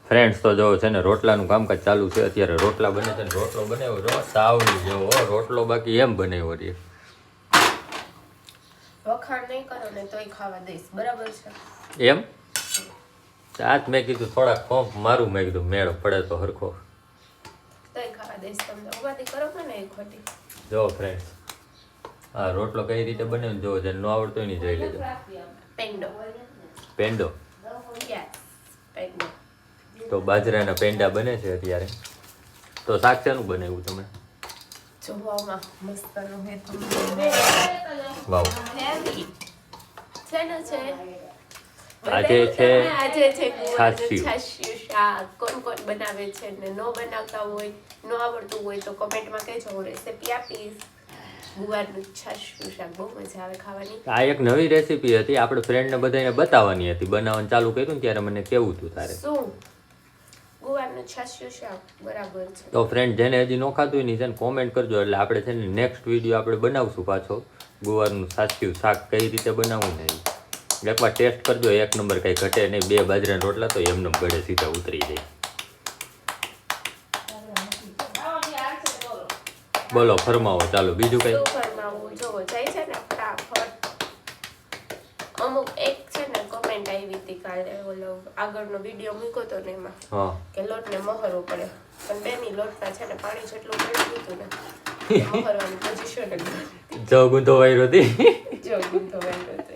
Friends તો જો છે ને રોટલાનું કામકાજ ચાલુ છે અત્યારે. રોટલા બને છે ને રોટલો બનાવ્યો જો સાવલી જેવો રોટલો, બાકી એમ બનાવ્યો રે. વખાણ નહીં કરો ને તોય ખાવા દઈશ, બરાબર છે? એમ આજ મેં કીધું થોડાક ફોર્મ મારું, મેં કીધું મેળો પડે તો હરખો તોય ખાવા દઈશ તમને. ઉપાધિ કરો ને એ ખોટી. જો ફ્રેન્ડ્સ હા રોટલો કઈ રીતે બને જો, જેને ન આવડતો હોય ને જોઈ લેજો. પેંડો. પેંડો? યસ, પેંડો. તો બાજરાના પેંડા બને છે અત્યારે. તો શાક શેનું બનાવ્યું તમે? જોવામાં મસ્તનું હે તમને. વાવ. હેવી છે ને છે. આજે છે છાશિયું શાક. કોણ કોણ બનાવે છે ને નો બનાવતા હોય, નો આવડતું હોય તો કમેન્ટમાં કહેજો, હું રેસીપી આપીશ. ગુવારનું છાશિયું શાક બહુ મજા આવે ખાવાની. આ એક નવી રેસીપી હતી, આપણે ફ્રેન્ડને બધાને બતાવવાની હતી. બનાવવાનું ચાલુ કર્યું ને ત્યારે મને કેવું હતું તારે. શું? ગુવારનું છાશિયું શાક બરાબર છે. તો ફ્રેન્ડ જેને હજી ન ખાધું હોય ને છે ને કોમેન્ટ કરજો, એટલે આપણે છે ને નેક્સ્ટ વિડીયો આપણે બનાવશું પાછો ગુવારનું છાશિયું શાક કઈ રીતે બનાવવું ને. એકવાર ટેસ્ટ કરજો, એક નંબર કઈ ઘટે નહીં. 2 બાજરાના રોટલા તો એમને ગળે સીધા ઉતરી જાય. બોલો ફરમાવો, ચાલો બીજું કઈ. શું ફરમાવું? જોવો જાય છે ને ફટાફટ. અમુક એક છે ને કમેન્ટ આવી હતી કાલે, ઓલો આગળનો વિડીયો મૂક્યો તો ને એમાં કે લોટને મહરવો પડે, પણ બેની લોટમાં છે ને પાણી જેટલું પડી ગયું ને મહરવાની પોઝિશન જો ગુંધો વાયરો હતી. જો ગુંધો વાયરો હતો.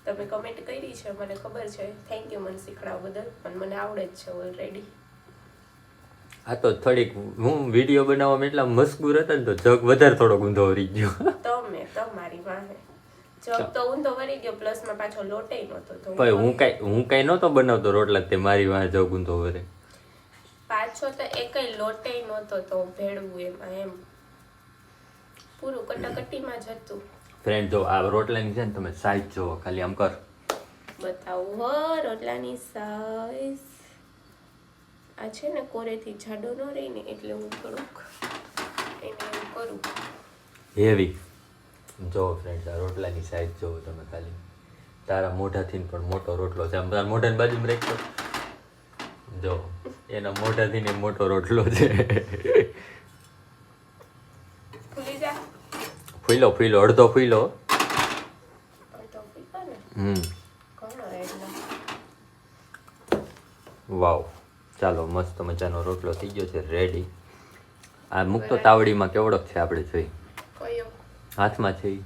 તમે કમેન્ટ કરી છે મને ખબર છે, થેન્ક યુ મને શીખડાવવા બદલ, પણ મને આવડે જ છે ઓલરેડી. આ તો થોડીક હું વિડીયો બનાવવામાં એટલા મશગુર હતા ને તો જગ વધારે થોડો ગુંધો વરી ગયો. તમે તમારી વાહે જગ તો ઊંધો વરી ગયો, પ્લસમાં પાછો લોટે નહોતો તો હું કઈ નહોતો બનાવતો રોટલા, તે મારી વાહે જગ ગુંધો વરે પાછો તો એકય લોટે નહોતો તો ભેળવું એમાં એમ પૂરું કટાકટીમાં જ હતું. ફ્રેન્ડ જો આ રોટલાની છે ને તમે સાઈઝ જોવો, ખાલી આમ કર બતાવું હો રોટલાની સાઈઝ. આ છે ને કોરેથી જાડો ન રહી ને એટલે હું થોડુંક એને એમ કરું. હેવી જો ફ્રેન્ડ આ રોટલાની સાઈઝ જોવો તમે ખાલી. તારા મોઢાથી પણ મોટો રોટલો છે. આમ તારા મોઢાની બાજુમાં રાખજો, જો એના મોઢાથી ને મોટો રોટલો છે. ફૂલી જા. ફૂલો અડધો ફૂલો. ઘણો એટલો. વાવ ચાલો મસ્ત મજાનો રોટલો થઈ ગયો છે રેડી. આ મુક્તો તાવડીમાં કેવડોક છે આપણે જોઈ, કયો હાથમાં છે ઈ.